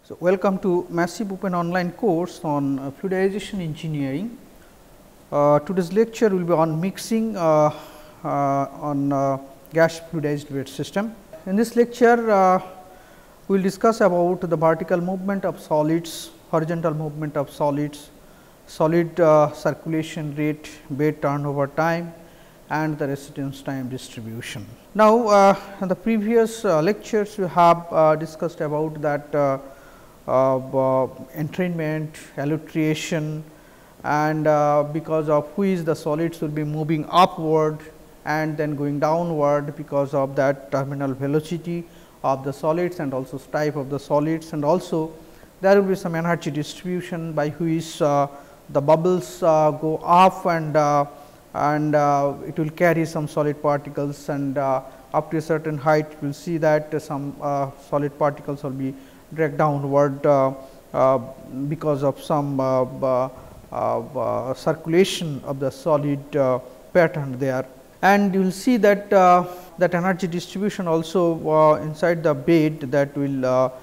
So, welcome to massive open online course on fluidization engineering. Today's lecture will be on mixing on gas fluidized bed system. In this lecture, we will discuss about the vertical movement of solids, horizontal movement of solids, solid circulation rate, bed turnover time and the residence time distribution. Now, in the previous lectures we have discussed about that entrainment, alliteration, and because of which the solids will be moving upward and then going downward because of that terminal velocity of the solids and also type of the solids, and also there will be some energy distribution by which the bubbles go up and it will carry some solid particles, and up to a certain height you will see that some solid particles will be dragged downward because of some circulation of the solid pattern there. And you will see that that energy distribution also inside the bed, that will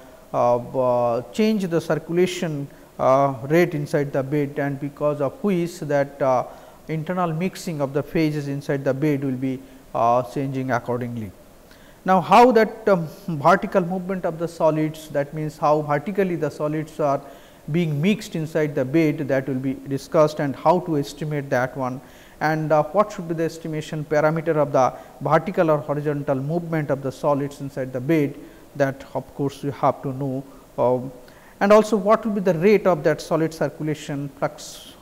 change the circulation rate inside the bed, and because of which that internal mixing of the phases inside the bed will be changing accordingly. Now, how that vertical movement of the solids, that means how vertically the solids are being mixed inside the bed, that will be discussed, and how to estimate that one, and what should be the estimation parameter of the vertical or horizontal movement of the solids inside the bed, that of course you have to know, and also what will be the rate of that solid circulation flux,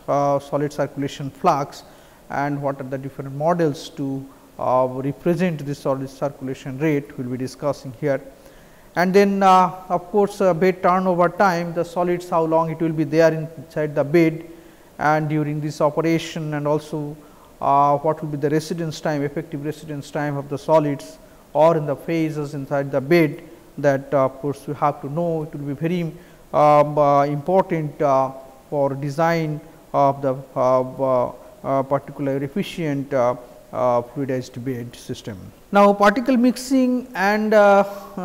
and what are the different models to represent the solid circulation rate we will be discussing here. And then of course, bed turnover time, the solids how long it will be there inside the bed and during this operation, and also what will be the residence time, effective residence time of the solids or in the phases inside the bed, that of course you have to know. It will be very important for design of the particular efficient fluidized bed system. Now, particle mixing and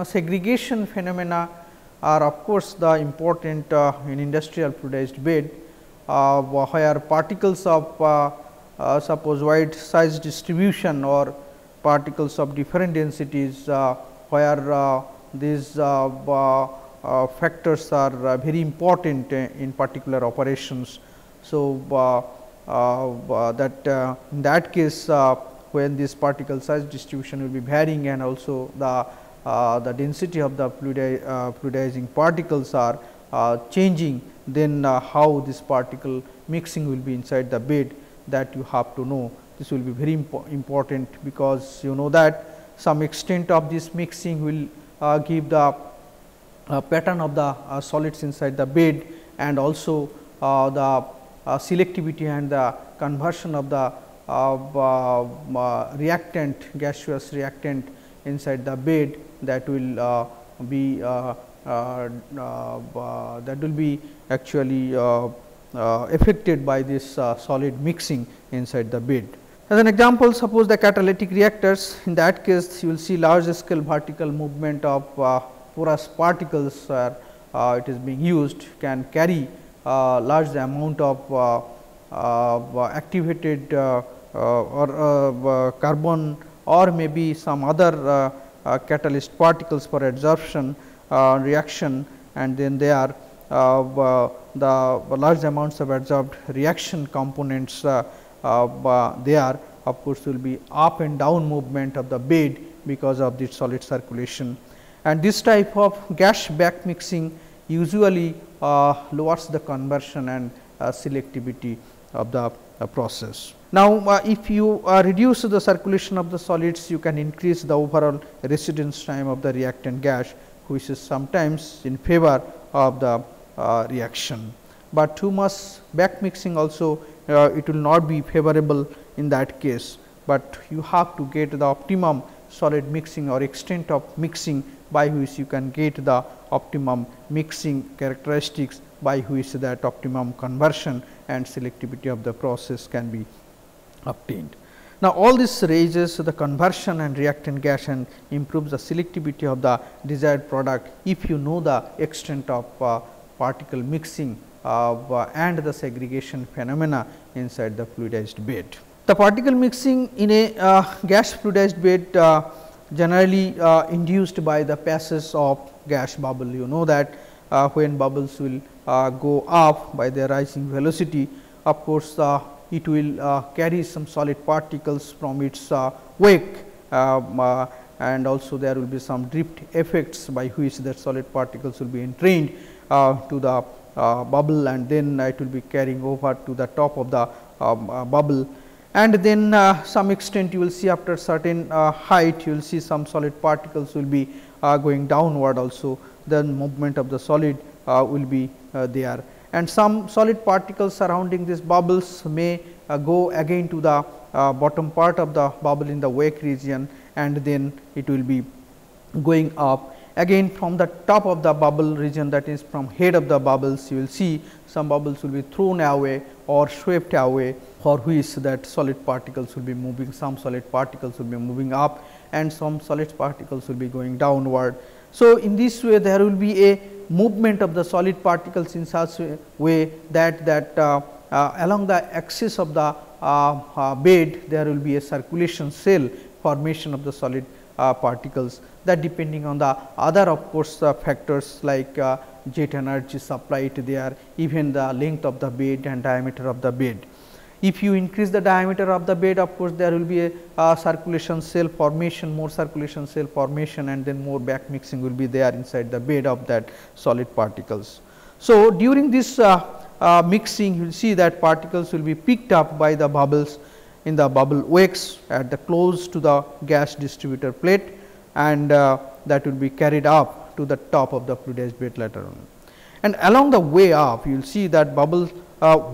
segregation phenomena are of course the important in industrial fluidized bed, where particles of suppose wide size distribution or particles of different densities, where these factors are very important in particular operations. So, in that case, when this particle size distribution will be varying, and also the density of the fluidizing particles are changing, then how this particle mixing will be inside the bed, that you have to know. This will be very important, because you know that some extent of this mixing will give the pattern of the solids inside the bed, and also the selectivity and the conversion of the reactant, gaseous reactant inside the bed, that will be actually affected by this solid mixing inside the bed. As an example, suppose the catalytic reactors. In that case, you will see large scale vertical movement of porous particles where it is being used, can carry large amount of activated or carbon, or maybe some other catalyst particles for adsorption reaction, and then they are the large amounts of adsorbed reaction components they are of course will be up and down movement of the bed because of this solid circulation. And this type of gas back mixing usually lowers the conversion and selectivity of the process. Now, if you reduce the circulation of the solids, you can increase the overall residence time of the reactant gas, which is sometimes in favor of the reaction. But too much back mixing also it will not be favorable in that case, but you have to get the optimum solid mixing or extent of mixing by which you can get the optimum mixing characteristics, by which that optimum conversion and selectivity of the process can be obtained. Now, all this raises the conversion and reactant gas and improves the selectivity of the desired product, if you know the extent of particle mixing and the segregation phenomena inside the fluidized bed. The particle mixing in a gas fluidized bed generally induced by the passage of gas bubble. You know that when bubbles will go up by their rising velocity, of course, it will carry some solid particles from its wake, and also there will be some drift effects by which the solid particles will be entrained to the bubble, and then it will be carrying over to the top of the bubble. And then some extent you will see after certain height, you will see some solid particles will be going downward also, then movement of the solid will be there, and some solid particles surrounding these bubbles may go again to the bottom part of the bubble in the wake region, and then it will be going up again from the top of the bubble region, that is from head of the bubbles. You will see some bubbles will be thrown away or swept away, for which that solid particles will be moving, some solid particles will be moving up and some solid particles will be going downward. So, in this way there will be a movement of the solid particles in such a way that along the axis of the bed there will be a circulation cell formation of the solid particles, that depending on the other of course factors like jet energy supplied there, even the length of the bed and diameter of the bed. If you increase the diameter of the bed, of course, there will be a circulation cell formation, more circulation cell formation, and then more back mixing will be there inside the bed of that solid particles. So, during this mixing, you will see that particles will be picked up by the bubbles in the bubble wakes at the close to the gas distributor plate, and that will be carried up to the top of the fluidized bed later on. And along the way up, you will see that bubble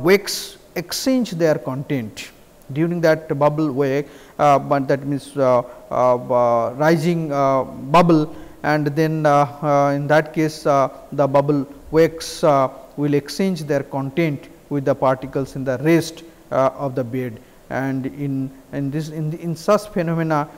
wakes exchange their content during that bubble wake, but that means rising bubble, and then in that case the bubble wakes will exchange their content with the particles in the rest of the bed, and in such phenomena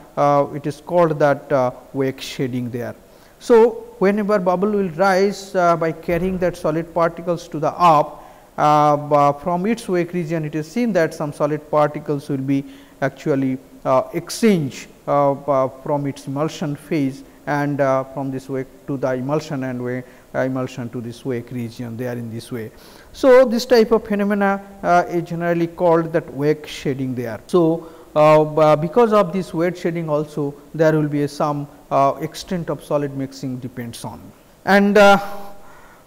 it is called that wake shading there. So, whenever bubble will rise by carrying that solid particles to the up, from its wake region, it is seen that some solid particles will be actually exchanged from its emulsion phase, and from this wake to the emulsion, and emulsion to this wake region, they are in this way. So, this type of phenomena is generally called that wake shading there. So, because of this wake shading also, there will be some extent of solid mixing depends on. And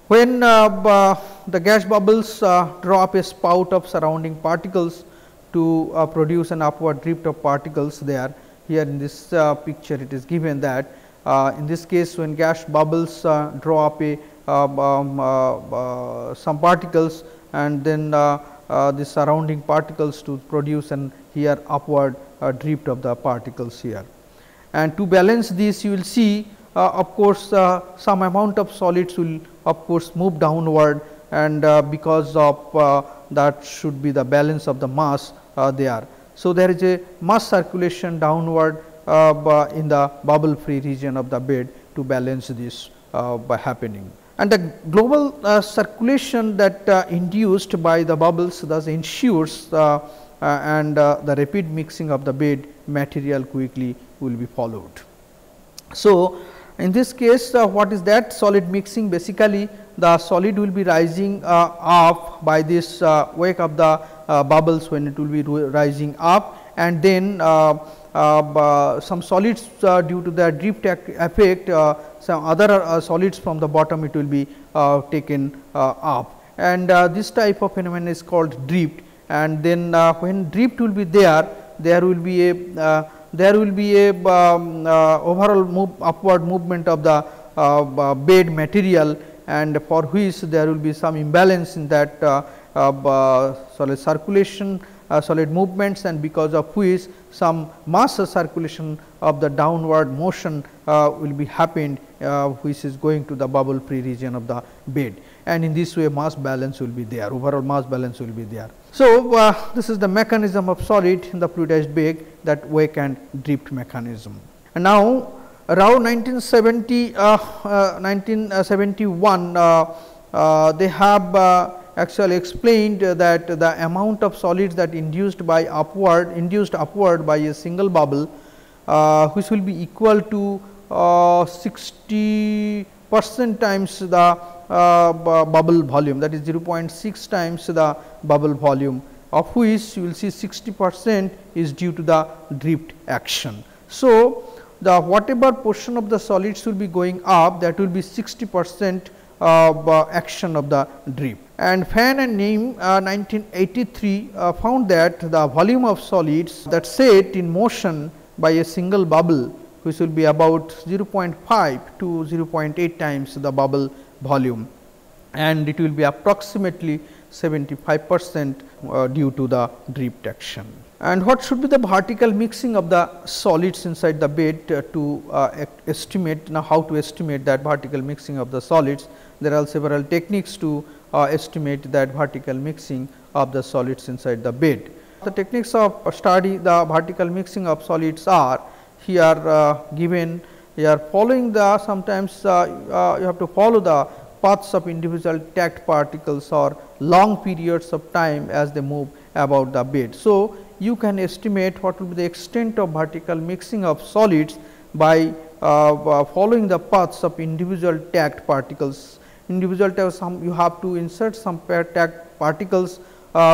when the gas bubbles drop a spout of surrounding particles to produce an upward drift of particles there, here in this picture it is given that in this case when gas bubbles draw up a some particles, and then the surrounding particles to produce an here upward drift of the particles here. And to balance this, you will see of course some amount of solids will of course move downward, and because of that should be the balance of the mass there. So, there is a mass circulation downward in the bubble free region of the bed to balance this by happening. And the global circulation that induced by the bubbles thus ensures and the rapid mixing of the bed material quickly will be followed. So, in this case what is that solid mixing? Basically the solid will be rising up by this wake of the bubbles when it will be rising up, and then some solids due to the drift effect, some other solids from the bottom it will be taken up, and this type of phenomenon is called drift. And then when drift will be there, there will be a overall upward movement of the bed material, and for which there will be some imbalance in that solid circulation, solid movements, and because of which some mass circulation of the downward motion will be happened, which is going to the bubble free region of the bed, and in this way mass balance will be there, overall mass balance will be there. So, this is the mechanism of solid in the fluidized bed, that wake and drift mechanism. And now, around 1971 they have actually explained that the amount of solids that induced upward by a single bubble, which will be equal to 60% times the bubble volume, that is 0.6 times the bubble volume, of which you will see 60% is due to the drift action. So, the whatever portion of the solids will be going up, that will be 60% action of the drift. And Fan and Nehm 1983 found that the volume of solids that set in motion by a single bubble, which will be about 0.5 to 0.8 times the bubble volume, and it will be approximately 75% due to the drift action. And what should be the vertical mixing of the solids inside the bed to estimate? Now, how to estimate that vertical mixing of the solids? There are several techniques to estimate that vertical mixing of the solids inside the bed. The techniques of study the vertical mixing of solids are here given. Here following the, sometimes you have to follow the paths of individual tagged particles or long periods of time as they move about the bed. So, you can estimate what will be the extent of vertical mixing of solids by following the paths of individual tagged particles. Individual tags, you have to insert some tagged particles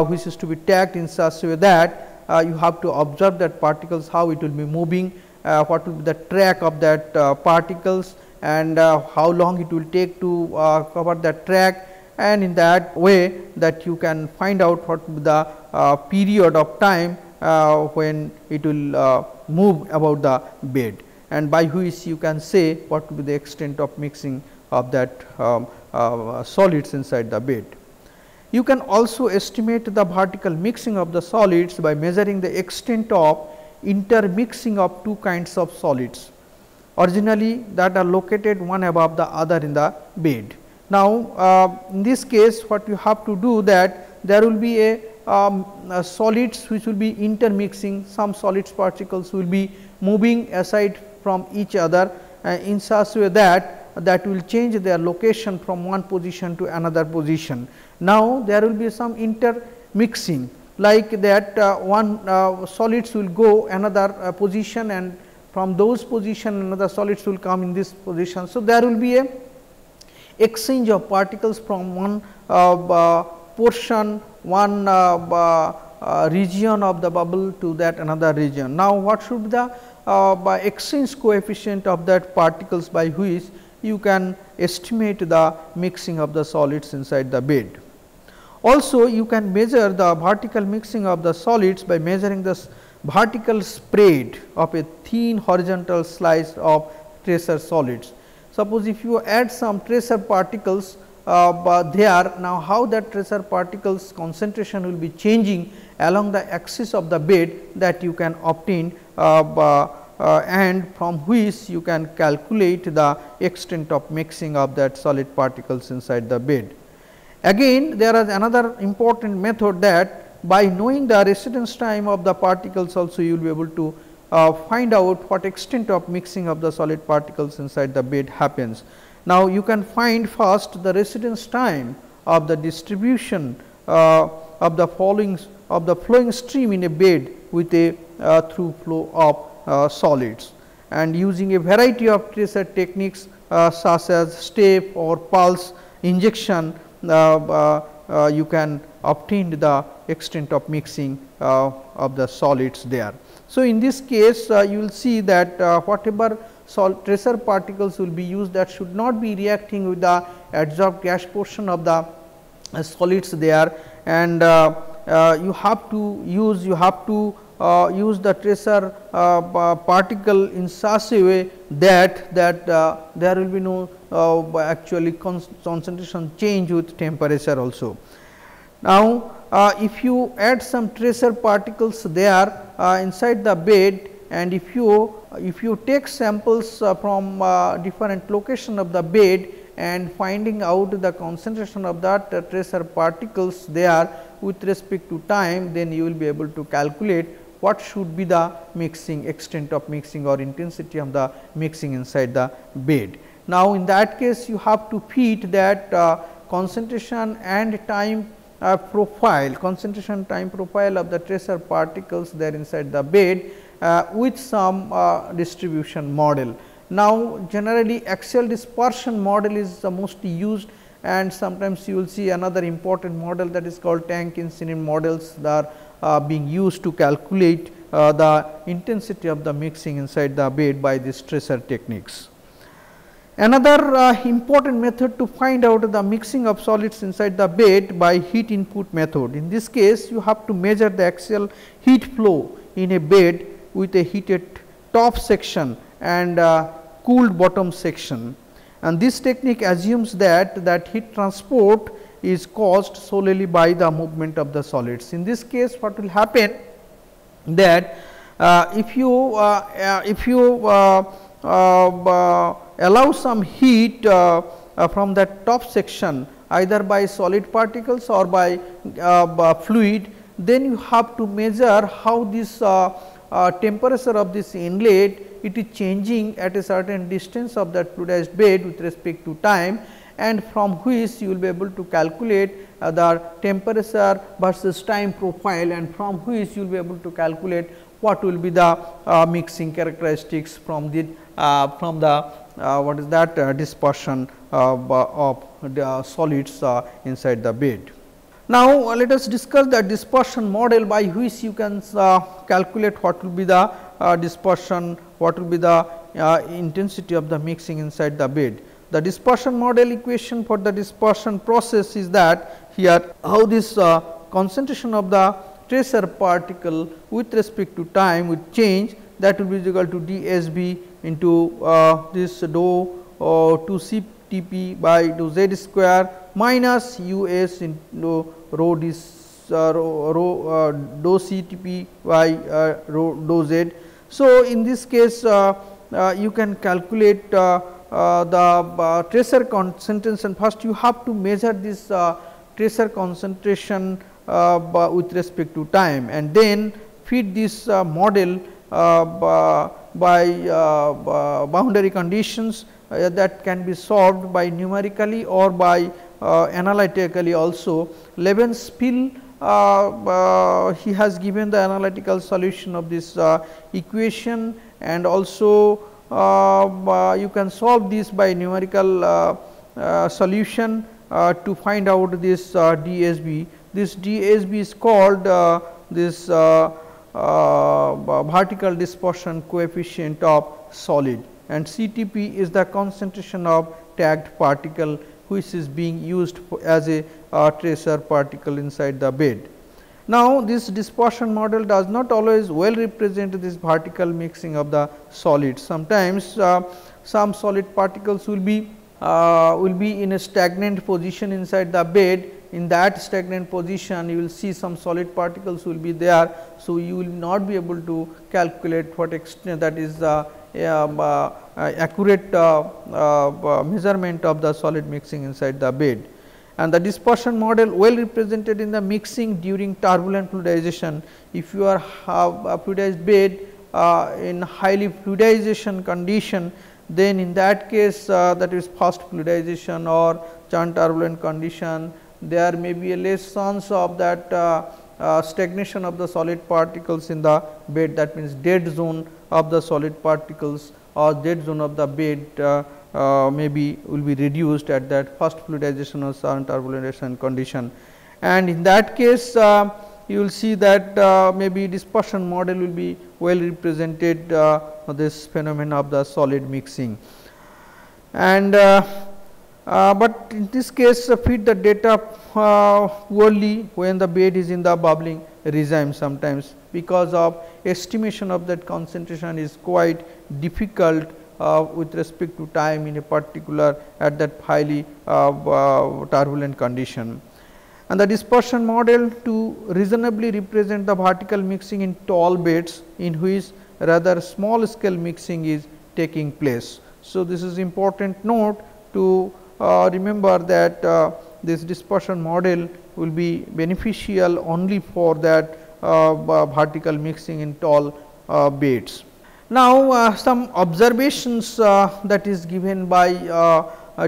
which is to be tagged in such a way that you have to observe that particles, how it will be moving, what will be the track of that particles, and how long it will take to cover that track, and in that way that you can find out what will be the period of time when it will move about the bed, and by which you can say what will be the extent of mixing of that solids inside the bed. You can also estimate the vertical mixing of the solids by measuring the extent of intermixing of two kinds of solids originally that are located one above the other in the bed. Now, in this case what you have to do, that there will be a solids which will be intermixing, some solids particles will be moving aside from each other in such a way that will change their location from one position to another position. Now, there will be some intermixing, like that one solids will go another position, and from those position another solids will come in this position. So, there will be a exchange of particles from one portion, one region of the bubble to that another region. Now, what should be the exchange coefficient of that particles by which you can estimate the mixing of the solids inside the bed. Also, you can measure the vertical mixing of the solids by measuring the vertical spread of a thin horizontal slice of tracer solids. Suppose if you add some tracer particles there, now how that tracer particles concentration will be changing along the axis of the bed, that you can obtain and from which you can calculate the extent of mixing of that solid particles inside the bed. Again, there is another important method, that by knowing the residence time of the particles also you will be able to find out what extent of mixing of the solid particles inside the bed happens. Now, you can find first the residence time of the distribution of the flowing stream in a bed with a through flow of solids, and using a variety of tracer techniques such as step or pulse injection, you can obtain the extent of mixing of the solids there. So, in this case you will see that whatever tracer particles will be used, that should not be reacting with the adsorbed gas portion of the solids there, and you have to use the tracer particle in such a way that there will be no actually concentration change with temperature also. Now, if you add some tracer particles there inside the bed, and if you take samples from different location of the bed and finding out the concentration of that tracer particles there with respect to time, then you will be able to calculate what should be the mixing extent of mixing or intensity of the mixing inside the bed. Now, in that case you have to fit that concentration and time concentration time profile of the tracer particles there inside the bed with some distribution model. Now, generally axial dispersion model is the most used, and sometimes you will see another important model, that is called tank incident models, that are being used to calculate the intensity of the mixing inside the bed by these tracer techniques. Another important method to find out the mixing of solids inside the bed by heat input method. In this case, you have to measure the axial heat flow in a bed with a heated top section and cooled bottom section, and this technique assumes that heat transport is caused solely by the movement of the solids. In this case, what will happen, that if you allow some heat from that top section either by solid particles or by fluid, then you have to measure how this temperature of this inlet, it is changing at a certain distance of that fluidized bed with respect to time, and from which you will be able to calculate the temperature versus time profile, and from which you will be able to calculate what will be the mixing characteristics from the what is that dispersion of the solids inside the bed. Now, let us discuss the dispersion model by which you can calculate what will be the dispersion, what will be the intensity of the mixing inside the bed. The dispersion model equation for the dispersion process is that here how this concentration of the tracer particle with respect to time would change, that will be equal to dSB into this dou 2 CTP by dou Z square minus US into rho dou CTP by rho dou Z. So, in this case you can calculate the tracer concentration. First you have to measure this tracer concentration with respect to time, and then feed this model by boundary conditions that can be solved by numerically or by analytically also. Levenspiel he has given the analytical solution of this equation, and also you can solve this by numerical solution to find out this dSB. This dSB is called this vertical dispersion coefficient of solid, and CTP is the concentration of tagged particle which is being used as a tracer particle inside the bed. Now, this dispersion model does not always well represent this vertical mixing of the solids. Sometimes some solid particles will be in a stagnant position inside the bed. In that stagnant position, you will see some solid particles will be there. So, you will not be able to calculate what extent, that is accurate measurement of the solid mixing inside the bed. And the dispersion model well represented in the mixing during turbulent fluidization. If you are have a fluidized bed in highly fluidization condition, then in that case that is fast fluidization or churn turbulent condition, there may be a less chance of that stagnation of the solid particles in the bed, that means dead zone of the solid particles or dead zone of the bed maybe will be reduced at that first fluidization or churn turbulation condition. And in that case you will see that maybe dispersion model will be well represented this phenomena of the solid mixing. And but in this case feed the data poorly when the bed is in the bubbling regime sometimes, because of estimation of that concentration is quite difficult with respect to time in a particular at that highly turbulent condition. And the dispersion model to reasonably represent the vertical mixing in tall beds in which rather small scale mixing is taking place. So, this is important note to remember that this dispersion model will be beneficial only for that vertical mixing in tall beds. Now, some observations that is given by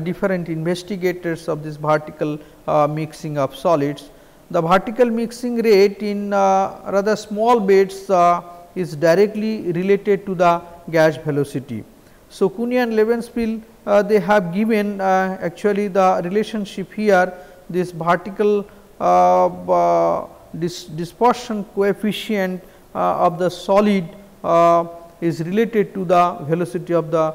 different investigators of this vertical mixing of solids. The vertical mixing rate in rather small beds is directly related to the gas velocity. So, Cooney and Levenspiel they have given actually the relationship here, this vertical dispersion coefficient of the solid is related to the velocity of the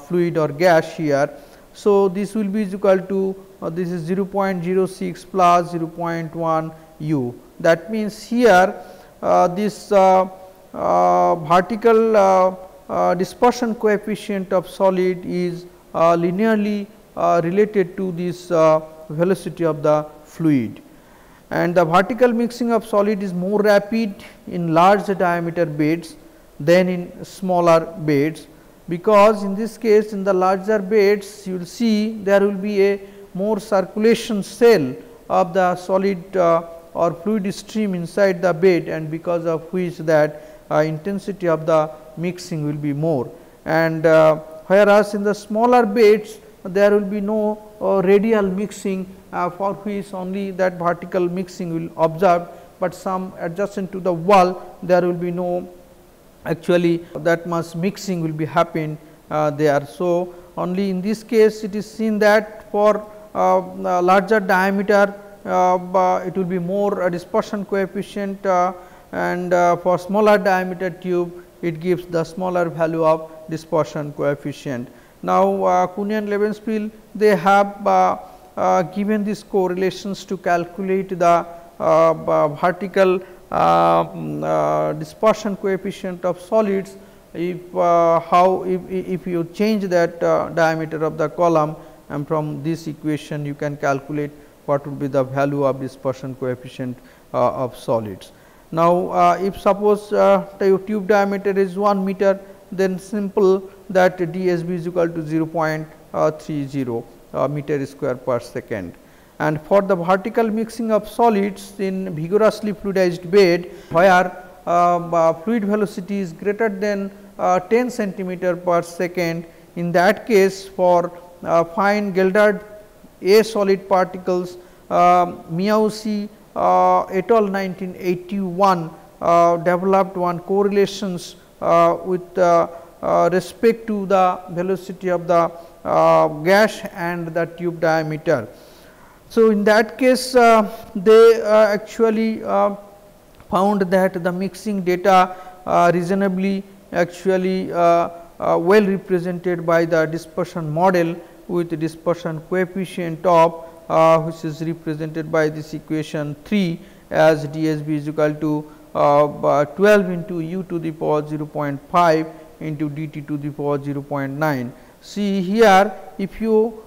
fluid or gas here. So, this will be equal to this is 0.06 plus 0.1 u. That means, here this vertical dispersion coefficient of solid is linearly related to this velocity of the fluid, and the vertical mixing of solid is more rapid in large diameter beds than in smaller beds, because in this case in the larger beds you will see there will be a more circulation cell of the solid or fluid stream inside the bed, and because of which that intensity of the mixing will be more. And whereas in the smaller beds there will be no radial mixing for which only that vertical mixing will observed, but some adjacent to the wall there will be no actually that much mixing will be happened there. So, only in this case it is seen that for larger diameter it will be more dispersion coefficient, and for smaller diameter tube it gives the smaller value of dispersion coefficient. Now, Cooney and Levenspiel they have given these correlations to calculate the vertical dispersion coefficient of solids. If if you change that diameter of the column, and from this equation you can calculate what would be the value of dispersion coefficient of solids. Now, if suppose the tube diameter is 1 meter, then simple that DSB is equal to 0.30 meter square per second. And for the vertical mixing of solids in vigorously fluidized bed, where fluid velocity is greater than 10 centimeter per second, in that case for fine Geldard A solid particles, Miyaoshi et al. 1981 developed one correlations with respect to the velocity of the gas and the tube diameter. So, in that case they actually found that the mixing data reasonably actually well represented by the dispersion model with dispersion coefficient of which is represented by this equation 3 as DSB is equal to 12 into u to the power 0.5 into dt to the power 0.9. See here, if you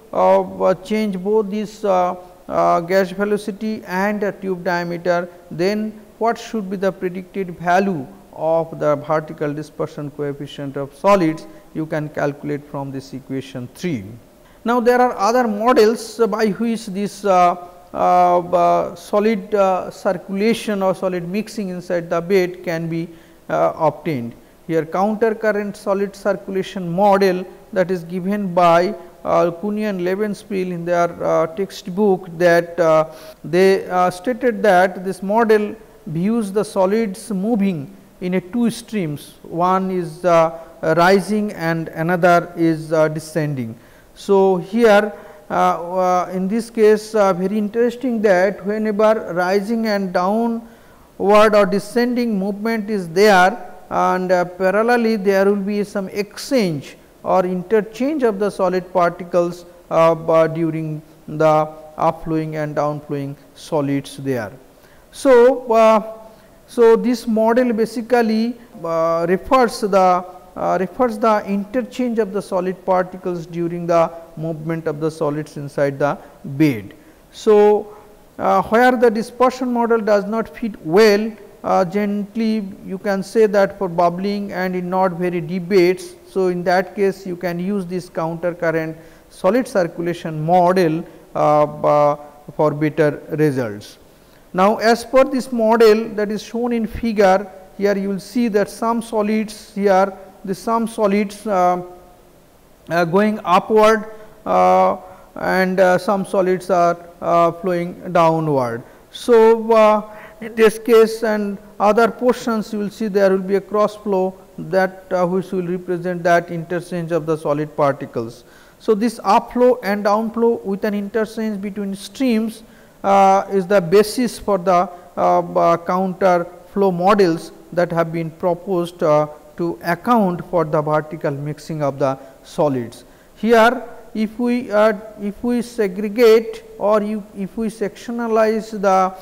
change both this gas velocity and tube diameter, then what should be the predicted value of the vertical dispersion coefficient of solids, you can calculate from this equation 3. Now, there are other models by which this solid circulation or solid mixing inside the bed can be obtained. Here counter current solid circulation model that is given by Cooney and Levenspiel in their textbook, that they stated that this model views the solids moving in a two streams, one is rising and another is descending. So, here in this case very interesting that whenever rising and downward or descending movement is there, and parallelly there will be some exchange or interchange of the solid particles during the upflowing and downflowing solids there. So, so this model basically refers the interchange of the solid particles during the movement of the solids inside the bed. So, where the dispersion model does not fit well, gently you can say that for bubbling and in not very deep beds. So, in that case you can use this counter current solid circulation model for better results. Now, as per this model that is shown in figure, here you will see that some solids here, some solids going upward and some solids are flowing downward. So, in this case and other portions you will see there will be a cross flow that which will represent that interchange of the solid particles. So, this upflow and downflow with an interchange between streams is the basis for the counter flow models that have been proposed to account for the vertical mixing of the solids. Here if we segregate or if we sectionalize the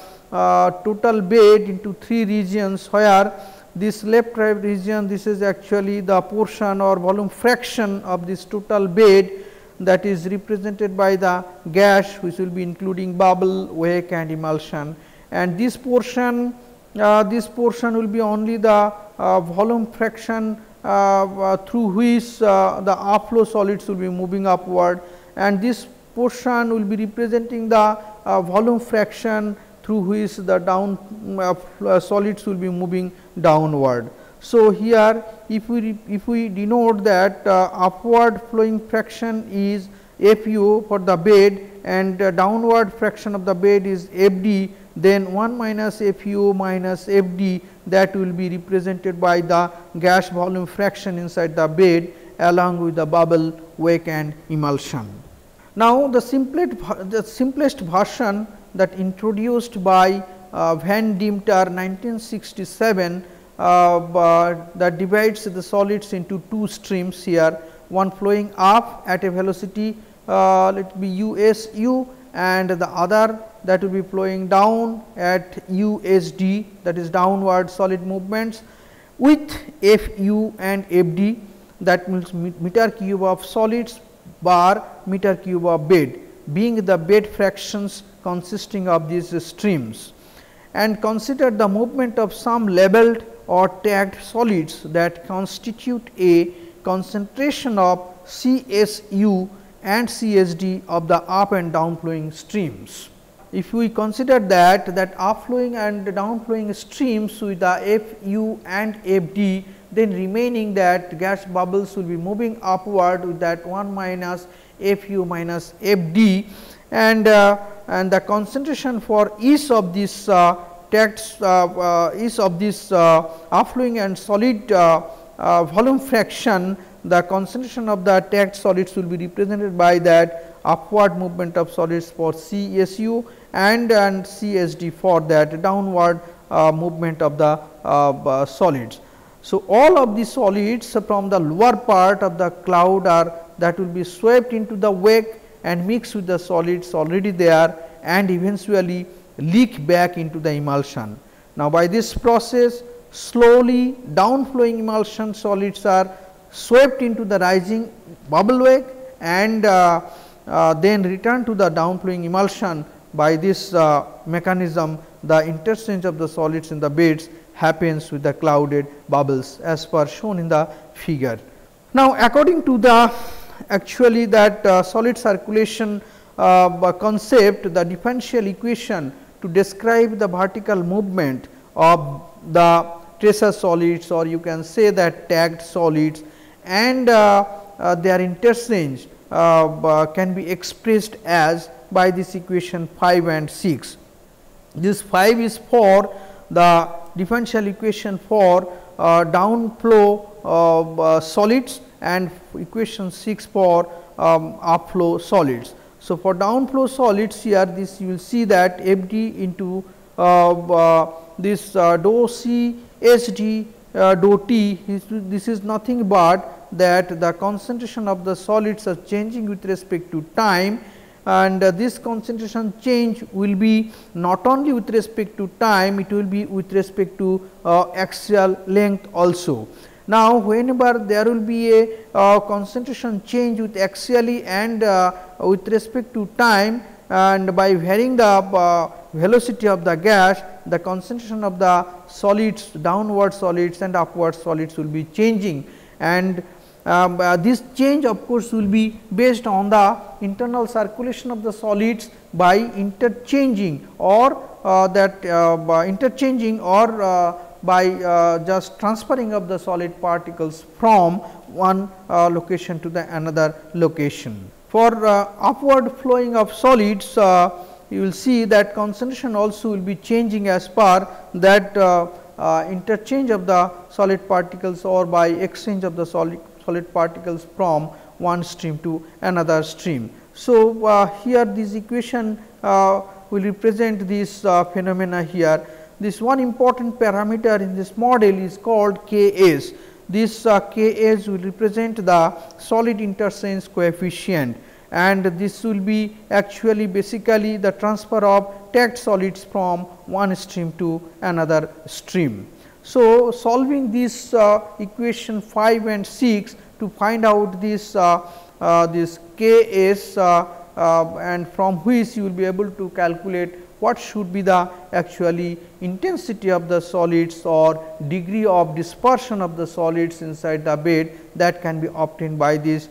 total bed into 3 regions, where this left right region, this is actually the portion or volume fraction of this total bed that is represented by the gas, which will be including bubble, wake and emulsion, and this portion will be only the volume fraction through which the upflow solids will be moving upward, and this portion will be representing the volume fraction through which the down solids will be moving downward. So, here if we denote that upward flowing fraction is Fu for the bed and downward fraction of the bed is Fd, then 1 minus Fu minus Fd, that will be represented by the gas volume fraction inside the bed along with the bubble, wake and emulsion. Now, the simplest version that introduced by Van Demeter 1967 that divides the solids into 2 streams here, one flowing up at a velocity let be usu, and the other that will be flowing down at usd, that is downward solid movements, with Fu and Fd, that means meter cube of solids bar meter cube of bed, being the bed fractions consisting of these streams. And consider the movement of some labeled or tagged solids that constitute a concentration of Csu and Csd of the up and down flowing streams. If we consider that upflowing and downflowing streams with the Fu and Fd, then remaining that gas bubbles will be moving upward with that 1 minus Fu minus Fd, and the concentration for each of these each of this upflowing and solid volume fraction, the concentration of the tagged solids will be represented by that upward movement of solids for Csu and Csd for that downward movement of the solids. So, all of the solids from the lower part of the cloud are that will be swept into the wake and mixed with the solids already there and eventually leak back into the emulsion. Now, by this process slowly downflowing emulsion solids are swept into the rising bubble wake and then return to the downflowing emulsion. By this mechanism, the interchange of the solids in the beds happens with the clouded bubbles as per shown in the figure. Now, according to the actually that solid circulation concept, the differential equation to describe the vertical movement of the tracer solids, or you can say that tagged solids, and their interchange can be expressed as by this equation 5 and 6. This 5 is for the differential equation for downflow solids and equation 6 for upflow solids. So, for downflow solids here, this you will see that Fd into this dou C Sd dou T, this is nothing but that the concentration of the solids are changing with respect to time, and this concentration change will be not only with respect to time, it will be with respect to axial length also. Now, whenever there will be a concentration change with axially and with respect to time, and by varying the velocity of the gas, the concentration of the solids, downward solids and upward solids will be changing, and this change of course will be based on the internal circulation of the solids by interchanging or by just transferring of the solid particles from one location to the another location. For upward flowing of solids, you will see that concentration also will be changing as per that interchange of the solid particles or by exchange of the solid particles from one stream to another stream. So, here this equation will represent this phenomena here. This one important parameter in this model is called Ks. This Ks will represent the solid interchange coefficient, and this will be actually basically the transfer of tagged solids from one stream to another stream. So, solving this equation 5 and 6 to find out this Ks and from which you will be able to calculate what should be the actually intensity of the solids or degree of dispersion of the solids inside the bed, that can be obtained by this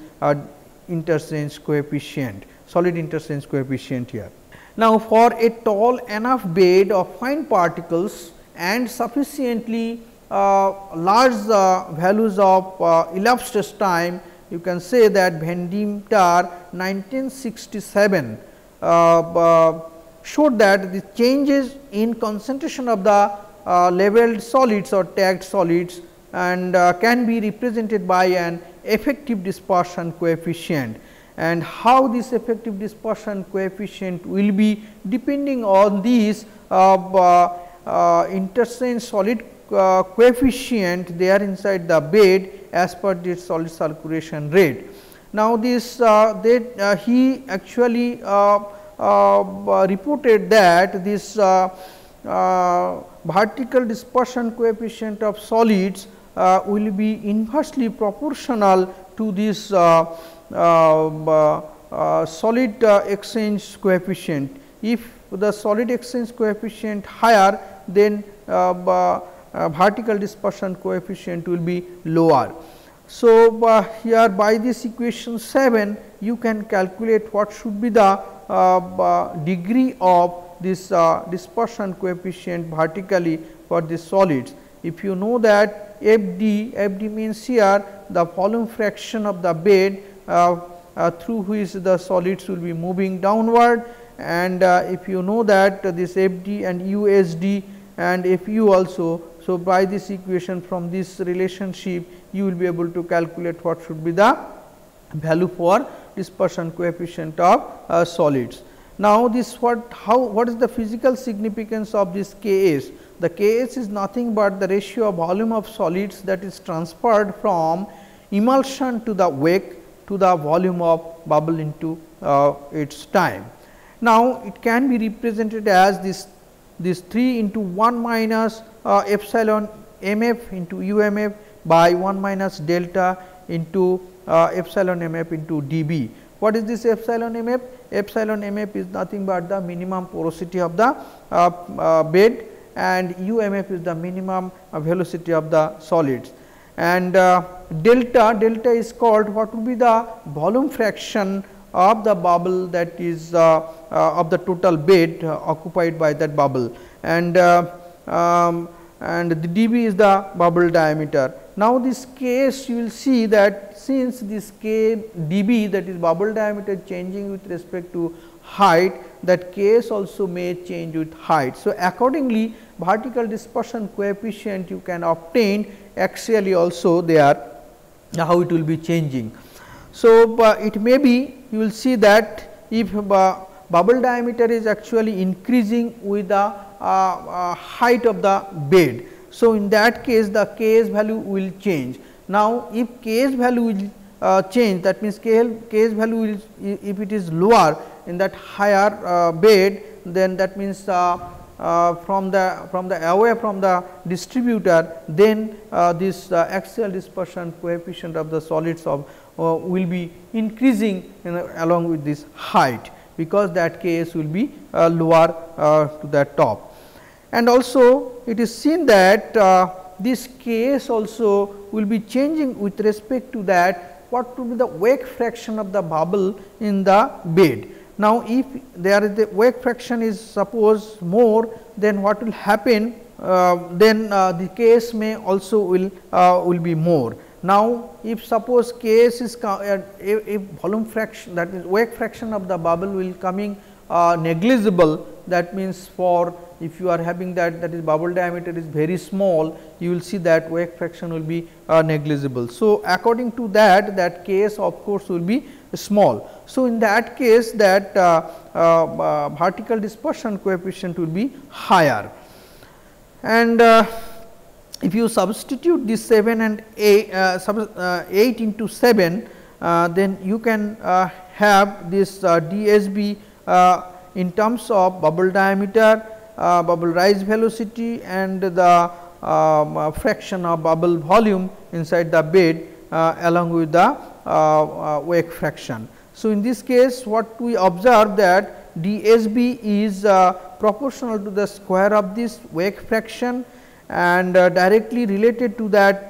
interchange coefficient, solid interchange coefficient here. Now, for a tall enough bed of fine particles and sufficiently large values of elapsed time, you can say that Van Demeter 1967 showed that the changes in concentration of the labeled solids or tagged solids and can be represented by an effective dispersion coefficient, and how this effective dispersion coefficient will be depending on these interchange solid coefficient there inside the bed as per the solid circulation rate. Now, this he actually reported that this vertical dispersion coefficient of solids will be inversely proportional to this solid exchange coefficient. If the solid exchange coefficient higher, then vertical dispersion coefficient will be lower. So, here by this equation 7 you can calculate what should be the degree of this dispersion coefficient vertically for the solids. If you know that FD means here the volume fraction of the bed through which the solids will be moving downward, and if you know that this FD and USD and FU also. So, by this equation from this relationship you will be able to calculate what should be the value for dispersion coefficient of solids. Now, this what is the physical significance of this Ks? The Ks is nothing but the ratio of volume of solids that is transferred from emulsion to the wake to the volume of bubble into its time. Now, it can be represented as this 3 into 1 minus epsilon mf into umf by 1 minus delta into epsilon mf into dB. What is this epsilon mf? Epsilon mf is nothing but the minimum porosity of the bed, and umf is the minimum velocity of the solids, and delta is called what would be the volume fraction of the bubble, that is of the total bed occupied by that bubble, and the dB is the bubble diameter. Now, this case you will see that since this k dB, that is bubble diameter changing with respect to height, that case also may change with height. So, accordingly vertical dispersion coefficient you can obtain axially also there, how it will be changing. So, it may be you will see that if bubble diameter is actually increasing with the height of the bed. So, in that case the Ks value will change. Now, if Ks value will change, that means Ks value will, if it is lower in that higher bed, then that means from the away from the distributor, then this axial dispersion coefficient of the solids of will be increasing along with this height. because that Ks will be lower to that top. And also it is seen that this Ks also will be changing with respect to that what will be the wake fraction of the bubble in the bed. Now, if there is the wake fraction is suppose more, then what will happen, then the Ks may also will be more. Now, if suppose Ks is if volume fraction, that is wake fraction of the bubble will coming negligible, that means for if you are having that is bubble diameter is very small, you will see that wake fraction will be negligible. So, according to that Ks of course will be small. So, in that case that vertical dispersion coefficient will be higher. And if you substitute this 7 and 8 into 7, then you can have this DSB in terms of bubble diameter, bubble rise velocity, and the fraction of bubble volume inside the bed along with the wake fraction. So, in this case what we observe that DSB is proportional to the square of this wake fraction and directly related to that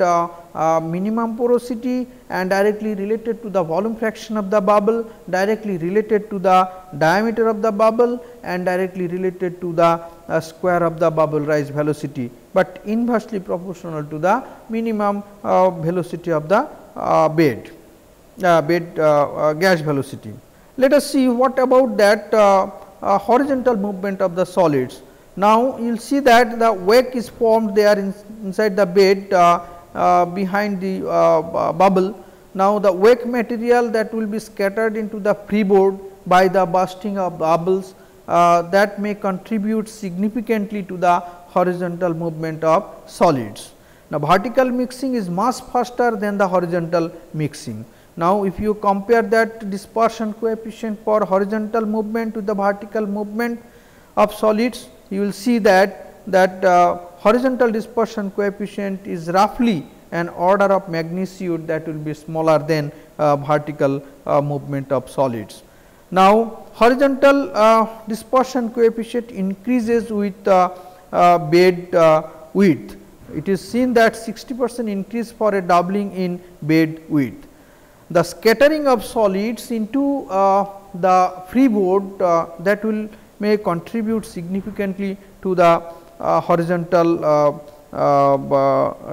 minimum porosity and directly related to the volume fraction of the bubble, directly related to the diameter of the bubble and directly related to the square of the bubble rise velocity, but inversely proportional to the minimum velocity of the bed gas velocity. Let us see what about that horizontal movement of the solids. Now, you will see that the wake is formed there inside the bed behind the bubble. Now, the wake material that will be scattered into the freeboard by the bursting of bubbles that may contribute significantly to the horizontal movement of solids. Now, vertical mixing is much faster than the horizontal mixing. Now, if you compare that dispersion coefficient for horizontal movement with the vertical movement of solids, you will see that horizontal dispersion coefficient is roughly an order of magnitude that will be smaller than vertical movement of solids. Now, horizontal dispersion coefficient increases with bed width. It is seen that 60% increase for a doubling in bed width. The scattering of solids into the freeboard that will may contribute significantly to the horizontal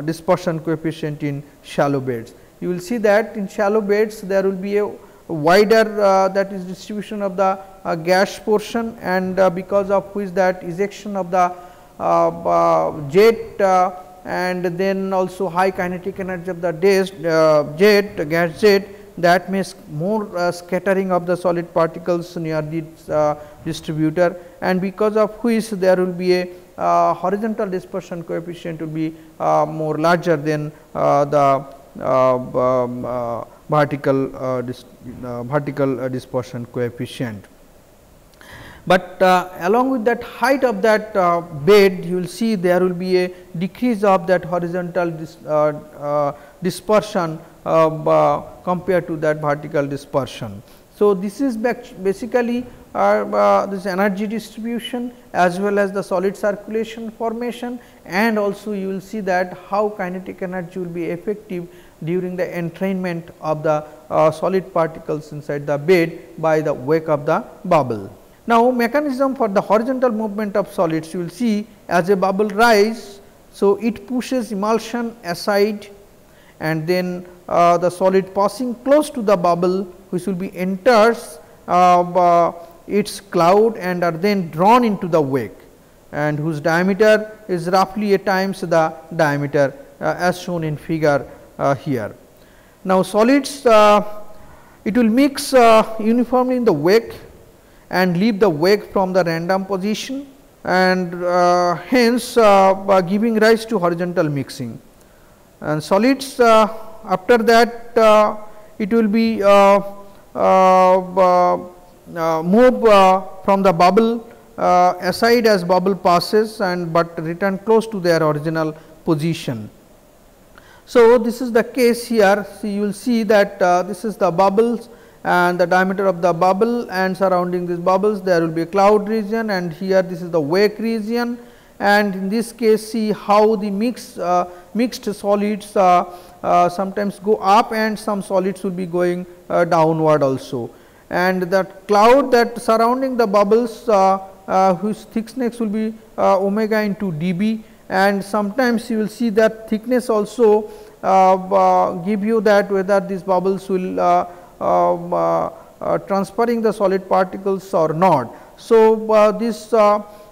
dispersion coefficient in shallow beds. You will see that in shallow beds there will be a wider that is distribution of the gas portion, and because of which that ejection of the jet and then also high kinetic energy of the gas jet, that makes more scattering of the solid particles near the distributor, and because of which there will be a horizontal dispersion coefficient will be more larger than the vertical dispersion coefficient. But along with that height of that bed, you will see there will be a decrease of that horizontal dispersion compared to that vertical dispersion. So, this is basically this energy distribution as well as the solid circulation formation, and also you will see that how kinetic energy will be effective during the entrainment of the solid particles inside the bed by the wake of the bubble. Now, mechanism for the horizontal movement of solids, you will see as a bubble rise. So, it pushes emulsion aside, and then the solid passing close to the bubble, which will be enters its cloud and are then drawn into the wake, and whose diameter is roughly a times the diameter as shown in figure here. Now, solids it will mix uniformly in the wake and leave the wake from the random position, and hence giving rise to horizontal mixing. And solids after that it will be move from the bubble aside as bubble passes, and but return close to their original position. So, this is the case here. So, you will see that this is the bubbles, and the diameter of the bubble, and surrounding these bubbles there will be a cloud region, and here this is the wake region. And in this case, see how the mixed solids sometimes go up and some solids will be going downward also. And that cloud that surrounding the bubbles whose thickness will be omega into dB, and sometimes you will see that thickness also give you that whether these bubbles will transferring the solid particles or not. So, this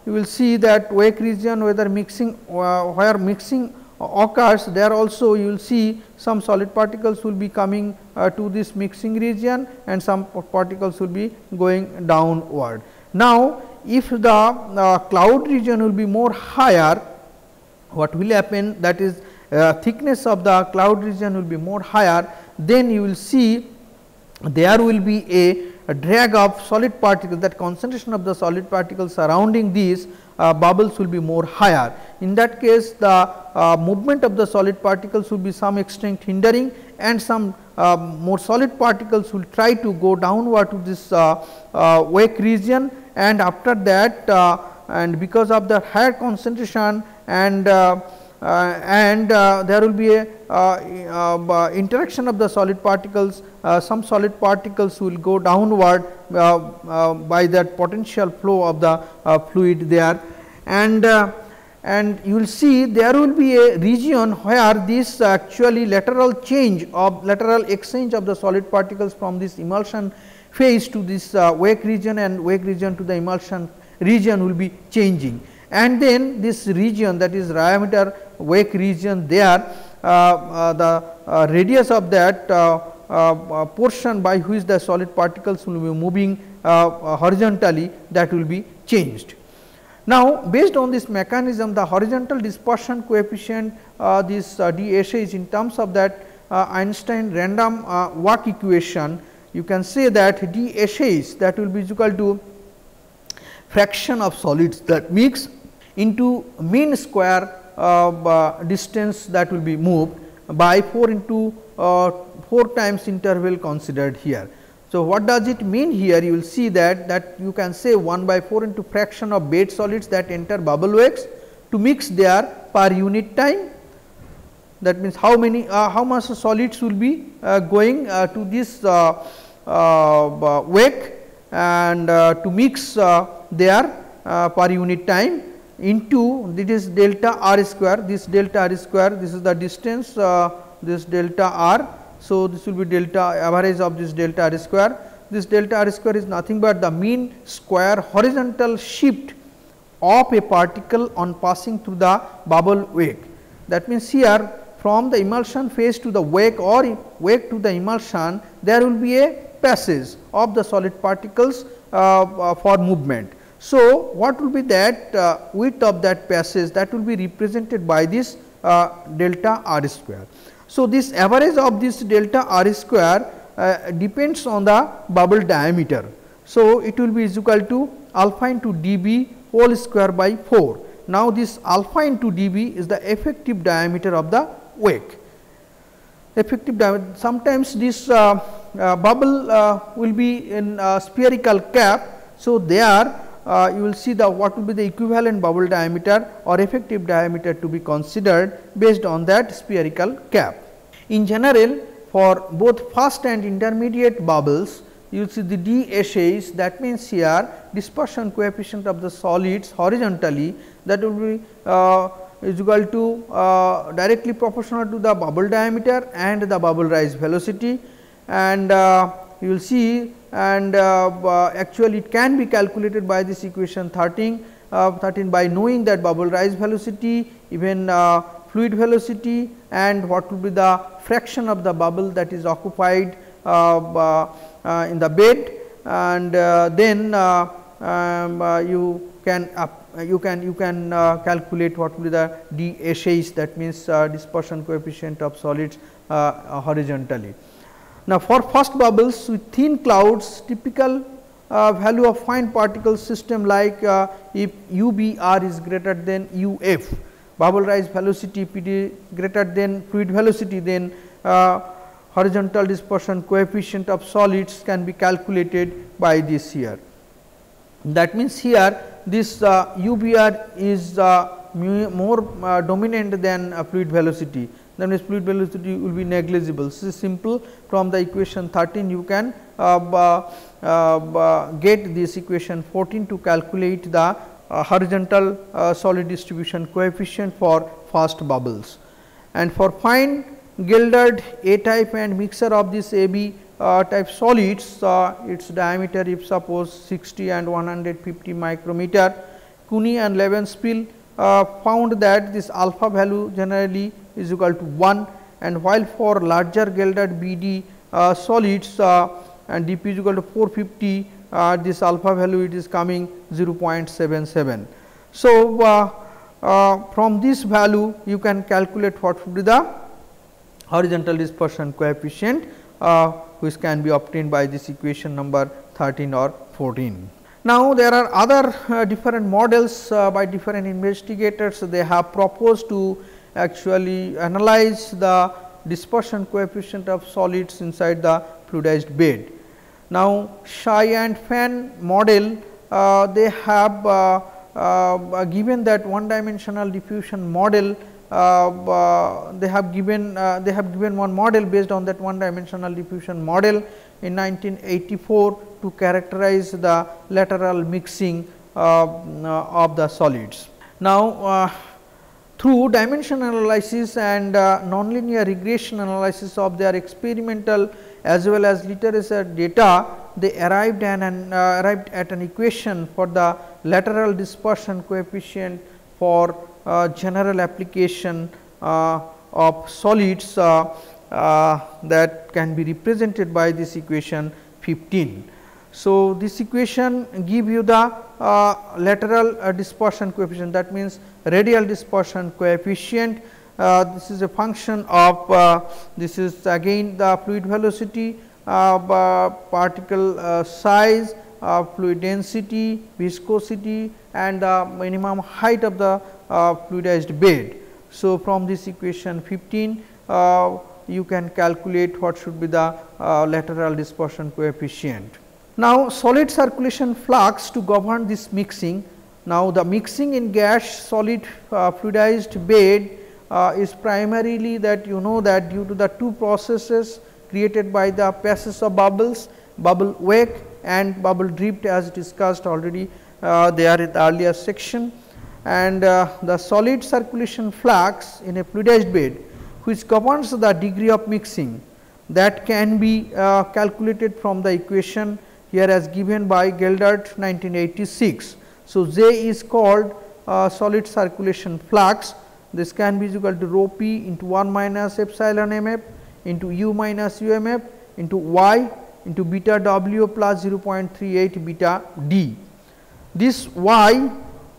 you will see that wake region, whether mixing where mixing occurs, there also you will see some solid particles will be coming to this mixing region and some particles will be going downward. Now, if the cloud region will be more higher, what will happen, that is thickness of the cloud region will be more higher, then you will see there will be a drag of solid particles, that concentration of the solid particles surrounding these bubbles will be more higher. In that case, the movement of the solid particles will be some extent hindering, and some more solid particles will try to go downward to this wake region, and after that and because of the higher concentration and there will be a interaction of the solid particles, some solid particles will go downward by that potential flow of the fluid there, and you will see there will be a region where this actually lateral exchange of the solid particles from this emulsion phase to this wake region, and wake region to the emulsion region will be changing. And then this region, that is diameter wake region, there the radius of that portion by which the solid particles will be moving horizontally, that will be changed. Now, based on this mechanism, the horizontal dispersion coefficient, this dSH, in terms of that Einstein random walk equation, you can say that dSH, that will be equal to fraction of solids that mix into mean square distance that will be moved by 4 into 4 times interval considered here. So, what does it mean here? You will see that you can say 1 by 4 into fraction of bed solids that enter bubble wakes to mix there per unit time. That means, how much solids will be going to this wake and to mix there per unit time, into this is delta r square, this delta r square, this is the distance, this delta r. So, this will be delta average of this delta r square. This delta r square is nothing but the mean square horizontal shift of a particle on passing through the bubble wake. That means, here from the emulsion phase to the wake or wake to the emulsion, there will be a passage of the solid particles for movement. So, what will be that width of that passage, that will be represented by this delta r square. So, this average of this delta r square depends on the bubble diameter. So, it will be equal to alpha into dB whole square by 4. Now, this alpha into dB is the effective diameter of the wake. Effective diameter, sometimes this bubble will be in spherical cap. So, there you will see the what will be the equivalent bubble diameter or effective diameter to be considered based on that spherical cap. In general, for both first and intermediate bubbles, you will see the dSH, that means here dispersion coefficient of the solids horizontally, that will be is equal to directly proportional to the bubble diameter and the bubble rise velocity, and you will see, and actually it can be calculated by this equation 13 by knowing that bubble rise velocity, even fluid velocity, and what will be the fraction of the bubble that is occupied in the bed, and then you can calculate what will be the dSH, that means dispersion coefficient of solids horizontally. Now, for first bubbles with thin clouds, typical value of fine particle system, like if UBR is greater than UF, bubble rise velocity PD greater than fluid velocity, then horizontal dispersion coefficient of solids can be calculated by this here. That means, here this UBR is more dominant than fluid velocity, that means fluid velocity will be negligible. This is simple. From the equation 13 you can get this equation 14 to calculate the horizontal solid distribution coefficient for fast bubbles. And for fine gilded A type and mixture of this AB type solids, its diameter if suppose 60 and 150 micrometer, Cooney and Levenspiel found that this alpha value generally is equal to 1, and while for larger gilded BD solids and dP is equal to 450, this alpha value it is coming 0.77. So, from this value you can calculate what should be the horizontal dispersion coefficient which can be obtained by this equation number 13 or 14. Now, there are other different models by different investigators. They have proposed to actually analyze the dispersion coefficient of solids inside the fluidized bed. Now, Shai and Fan model, they have given that one dimensional diffusion model. They have given one model based on that one dimensional diffusion model in 1984 to characterize the lateral mixing of the solids. Now, through dimension analysis and nonlinear regression analysis of their experimental as well as literature data, they arrived at an equation for the lateral dispersion coefficient for general application of solids that can be represented by this equation 15. So, this equation give you the lateral dispersion coefficient, that means radial dispersion coefficient. This is a function of this is again the fluid velocity, particle size, fluid density, viscosity and the minimum height of the fluidized bed. So, from this equation 15 you can calculate what should be the lateral dispersion coefficient. Now, solid circulation flux to govern this mixing. Now, the mixing in gas solid fluidized bed is primarily that you know that due to the two processes created by the passage of bubbles, bubble wake and bubble drift as discussed already there in the earlier section, and the solid circulation flux in a fluidized bed which governs the degree of mixing, that can be calculated from the equation here as given by Geldert 1986. So, J is called solid circulation flux. This can be equal to rho p into 1 minus epsilon mf into u minus umf into y into beta w plus 0.38 beta d. This y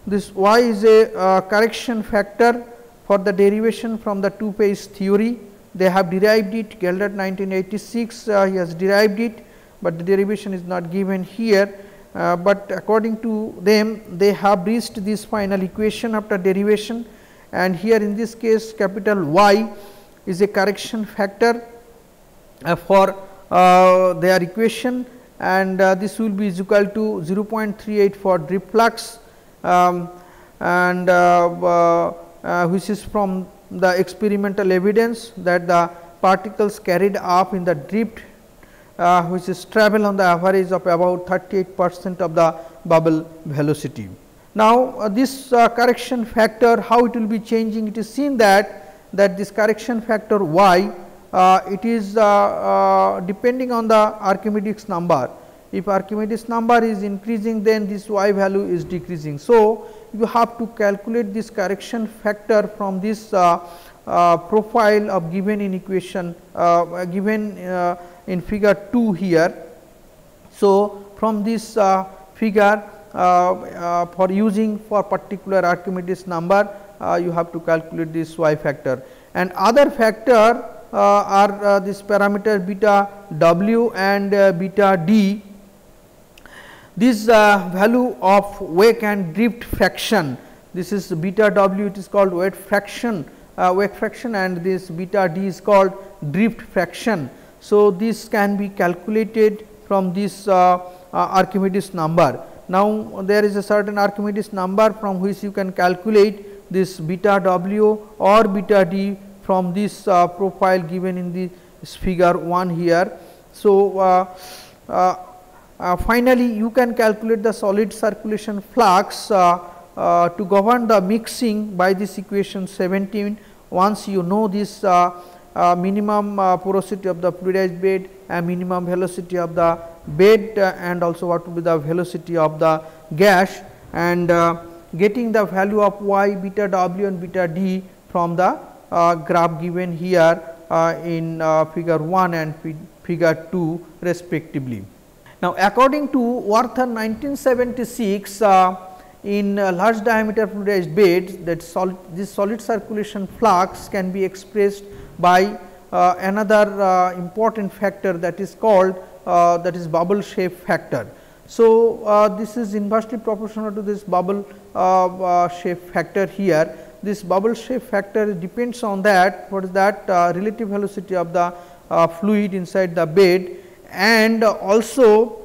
is a correction factor for the derivation from the two phase theory. They have derived it, Geldert 1986 he has derived it, but the derivation is not given here, but according to them they have reached this final equation after derivation, and here in this case capital Y is a correction factor for their equation, and this will be equal to 0.38 for drift flux, and which is from the experimental evidence that the particles carried up in the drift which is travel on the average of about 38% of the bubble velocity. Now, this correction factor, how it will be changing, it is seen that this correction factor y, it is depending on the Archimedes number. If Archimedes number is increasing, then this y value is decreasing. So, you have to calculate this correction factor from this profile of given in equation given in figure 2 here. So, from this figure for using for particular Archimedes number, you have to calculate this y factor, and other factor are this parameter beta w and beta d. This value of wake and drift fraction, this is beta w, it is called wake fraction, and this beta d is called drift fraction. So, this can be calculated from this Archimedes number. Now, there is a certain Archimedes number from which you can calculate this beta W or beta D from this profile given in this figure 1 here. So, finally, you can calculate the solid circulation flux to govern the mixing by this equation 17. Once you know this minimum porosity of the fluidized bed and minimum velocity of the bed and also what will be the velocity of the gas, and getting the value of y, beta W and beta D from the graph given here in figure 1 and figure 2 respectively. Now, according to Warther 1976, in large diameter fluidized beds, that this solid circulation flux can be expressed by another important factor that is called that is bubble shape factor. So, this is inversely proportional to this bubble shape factor here. This bubble shape factor depends on that, what is that relative velocity of the fluid inside the bed, and also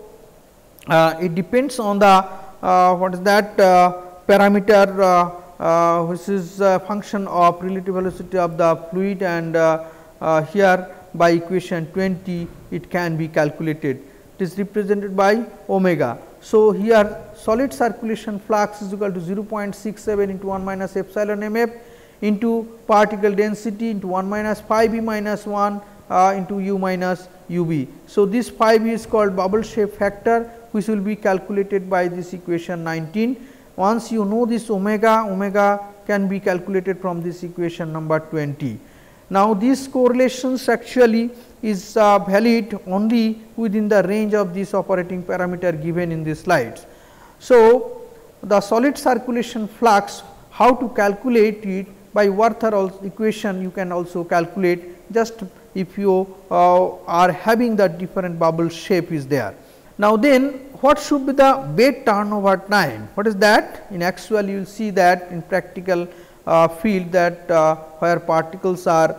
it depends on the what is that parameter which is a function of relative velocity of the fluid, and here by equation 20 it can be calculated. It is represented by omega. So, here solid circulation flux is equal to 0.67 into 1 minus epsilon mf into particle density into 1 minus phi b minus 1 into u minus ub. So, this phi b is called bubble shape factor, which will be calculated by this equation 19. Once you know this omega, omega can be calculated from this equation number 20. Now, these correlations actually is valid only within the range of this operating parameter given in the slides. So, the solid circulation flux, how to calculate it by Warther equation you can also calculate, just if you are having the different bubble shape is there. Now, then what should be the bed turnover time? What is that? In actual you will see that in practical field that where particles are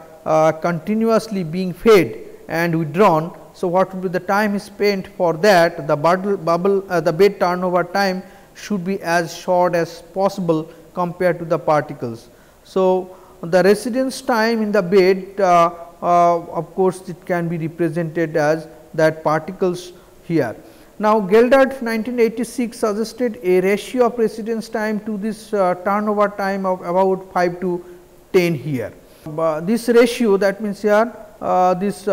continuously being fed and withdrawn. So, what will be the time spent for that? The the bed turnover time should be as short as possible compared to the particles. So, the residence time in the bed of course, it can be represented as that particles here. Now, Geldert 1986 suggested a ratio of residence time to this turnover time of about 5 to 10 here. This ratio, that means here this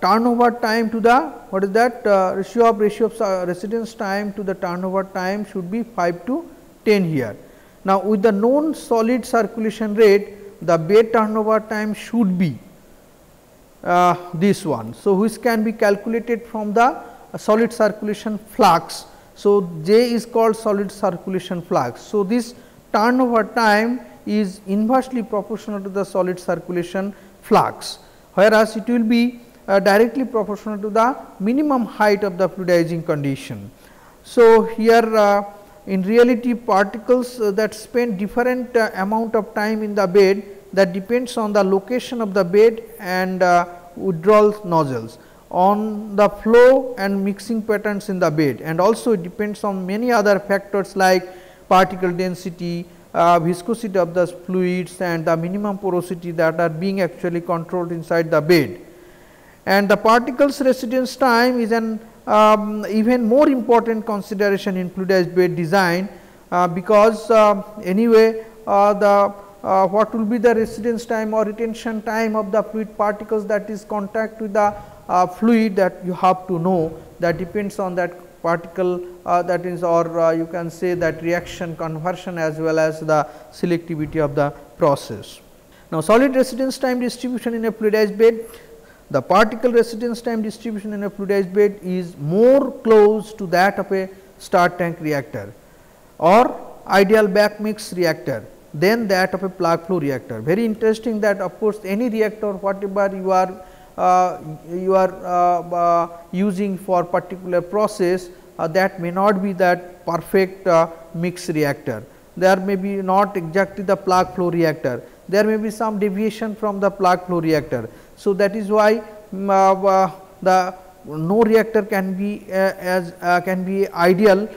turnover time to the what is that ratio of residence time to the turnover time should be 5 to 10 here. Now, with the known solid circulation rate, the bed turnover time should be this one. So, which can be calculated from the solid circulation flux. So, J is called solid circulation flux. So, this turnover time is inversely proportional to the solid circulation flux, whereas it will be directly proportional to the minimum height of the fluidizing condition. So, here in reality particles that spend different amount of time in the bed, that depends on the location of the bed and withdrawal nozzles, on the flow and mixing patterns in the bed, and also it depends on many other factors like particle density, viscosity of the fluids, and the minimum porosity that are being actually controlled inside the bed. And the particles residence time is an even more important consideration in fluidized bed design, because anyway the what will be the residence time or retention time of the fluid particles, that is contact with the fluid, that you have to know, that depends on that particle that is, or you can say that reaction conversion as well as the selectivity of the process. Now, solid residence time distribution in a fluidized bed, the particle residence time distribution in a fluidized bed is more close to that of a star tank reactor or ideal back mix reactor than that of a plug flow reactor. Very interesting that of course, any reactor whatever you are using for particular process, that may not be that perfect mix reactor. There may be not exactly the plug flow reactor, there may be some deviation from the plug flow reactor. So, that is why the no reactor can be can be ideal,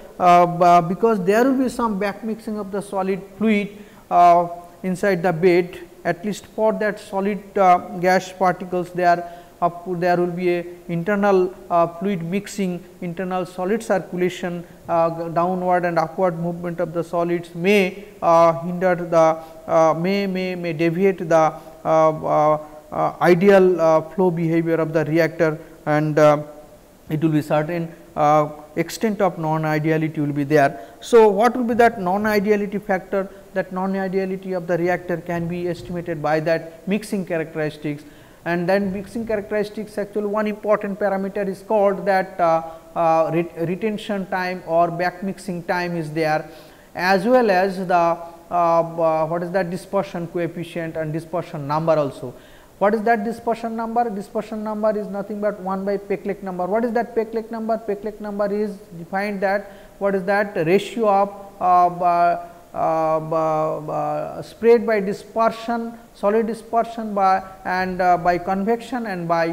because there will be some back mixing of the solid fluid inside the bed, at least for that solid gas particles there will be a internal fluid mixing, internal solid circulation, downward and upward movement of the solids may hinder the may deviate the ideal flow behavior of the reactor, and it will be certain extent of non-ideality will be there. So, what will be that non-ideality factor? That non-ideality of the reactor can be estimated by that mixing characteristics, and then mixing characteristics, actually one important parameter is called that retention time or back mixing time is there, as well as the what is that dispersion coefficient and dispersion number also. What is that dispersion number? Dispersion number is nothing but 1 by Peclet number. What is that Peclet number? Peclet number is defined that what is that ratio of spread by dispersion, solid dispersion by and by convection, and by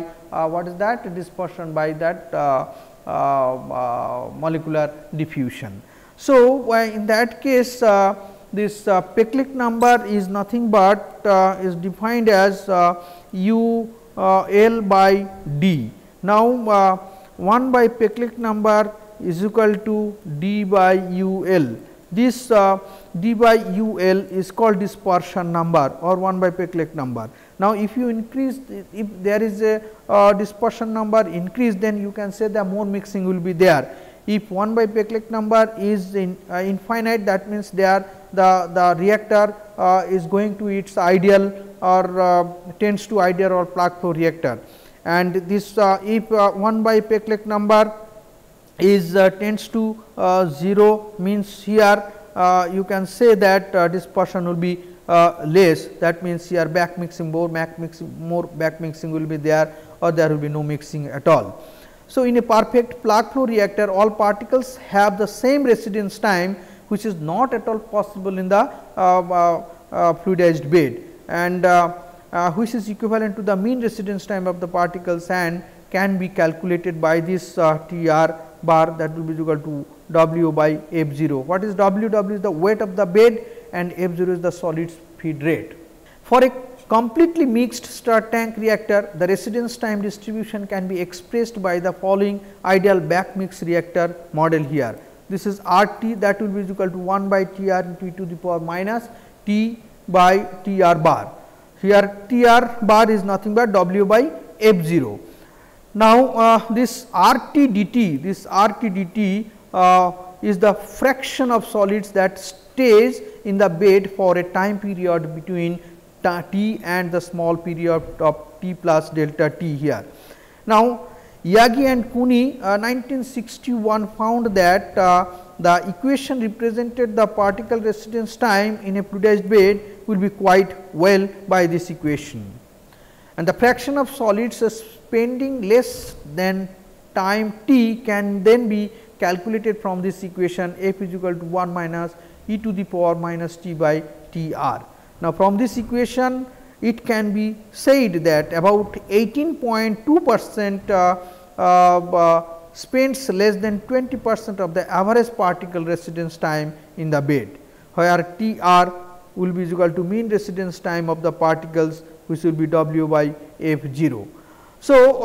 what is that dispersion by that molecular diffusion. So, in that case this Peclet number is nothing but is defined as U L by D. Now, 1 by Peclet number is equal to D by U L. This D by U L is called dispersion number or 1 by Peclet number. Now, if you increase, if there is a dispersion number increase, then you can say the more mixing will be there. If 1 by Peclet number is infinite, that means there the reactor is going to its ideal or tends to ideal or plug flow reactor, and this if 1 by Peclet number is tends to 0, means here you can say that dispersion will be less, that means here back mixing more back mixing will be there, or there will be no mixing at all. So, in a perfect plug flow reactor, all particles have the same residence time, which is not at all possible in the fluidized bed, and which is equivalent to the mean residence time of the particles and can be calculated by this TR bar, that will be equal to W by F0. What is W? W is the weight of the bed and F0 is the solid feed rate. For a completely mixed stir tank reactor, the residence time distribution can be expressed by the following ideal back mix reactor model here. This is RT, that will be equal to 1 by TR into e to the power minus T by TR bar. Here TR bar is nothing but W by F0. Now, this RT dt is the fraction of solids that stays in the bed for a time period between T and the small period of T plus delta T here. Now, Yagi and Cooney 1961 found that the equation represented the particle residence time in a fluidized bed will be quite well by this equation, and the fraction of solids spending less than time t can then be calculated from this equation, F is equal to 1 minus e to the power minus t by T r. Now, from this equation it can be said that about 18.2% spends less than 20% of the average particle residence time in the bed, where T r will be equal to mean residence time of the particles, which will be W by F 0. So,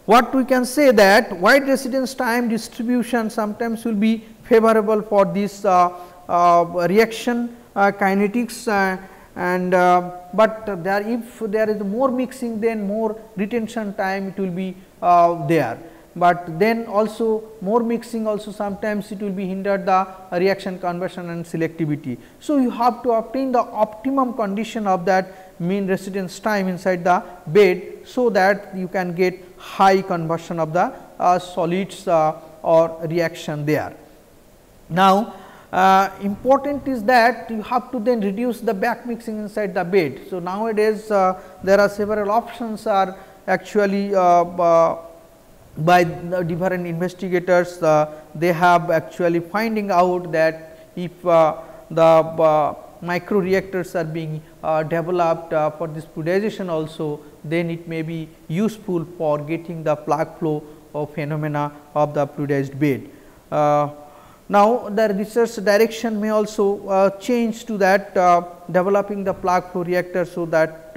what we can say that wide residence time distribution sometimes will be favorable for this reaction kinetics, and but there, if there is more mixing, then more retention time it will be there, but then also more mixing also sometimes it will be hindered the reaction conversion and selectivity. So, you have to obtain the optimum condition of that mean residence time inside the bed, so that you can get high conversion of the solids or reaction there. Now, important is that you have to then reduce the back mixing inside the bed. So, nowadays there are several options are actually by the different investigators, they have actually finding out that if the micro reactors are being developed for this fluidization also, then it may be useful for getting the plug flow of phenomena of the fluidized bed. Now, the research direction may also change to that developing the plug flow reactor, so that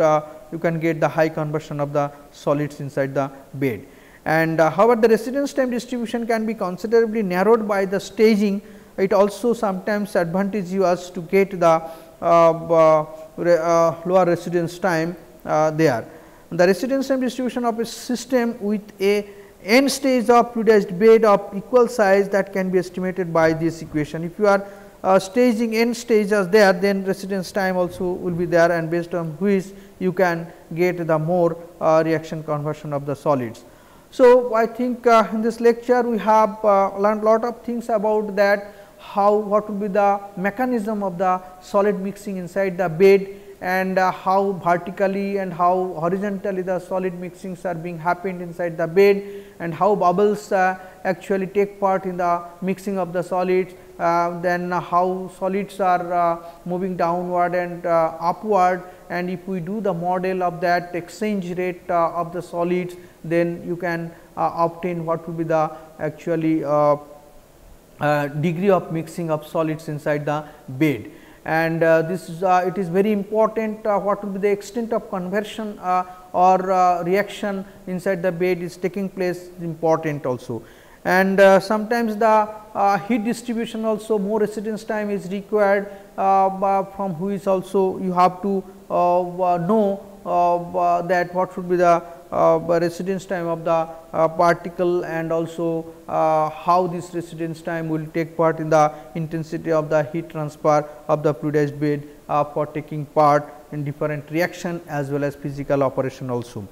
you can get the high conversion of the solids inside the bed. And however, the residence time distribution can be considerably narrowed by the staging. It also sometimes advantageous to get the lower residence time there. The residence time distribution of a system with a n stage of fluidized bed of equal size, that can be estimated by this equation. If you are staging n stages there, then residence time also will be there, and based on which you can get the more reaction conversion of the solids. So, I think in this lecture we have learned lot of things about that, how what will be the mechanism of the solid mixing inside the bed, and how vertically and how horizontally the solid mixings are being happened inside the bed, and how bubbles actually take part in the mixing of the solids, then how solids are moving downward and upward, and if we do the model of that exchange rate of the solids, then you can obtain what will be the actually degree of mixing of solids inside the bed. And this is it is very important what will be the extent of conversion or reaction inside the bed is taking place is important also. And sometimes the heat distribution also, more residence time is required, from which also you have to know that what should be the residence time of the particle, and also how this residence time will take part in the intensity of the heat transfer of the fluidized bed for taking part in different reaction as well as physical operation also.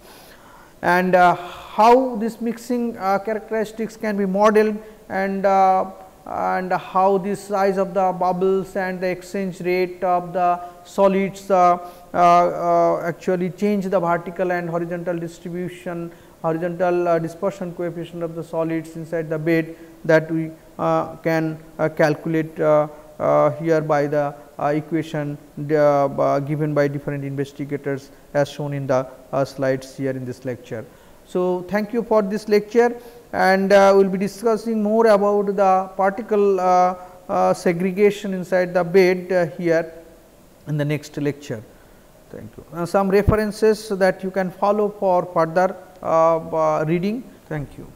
And how this mixing characteristics can be modeled, and how this size of the bubbles and the exchange rate of the solids actually change the vertical and horizontal distribution, horizontal dispersion coefficient of the solids inside the bed, that we can calculate here by the equation given by different investigators as shown in the slides here in this lecture. So, thank you for this lecture, and we will be discussing more about the particle segregation inside the bed here in the next lecture. Thank you. Some references that you can follow for further reading. Thank you.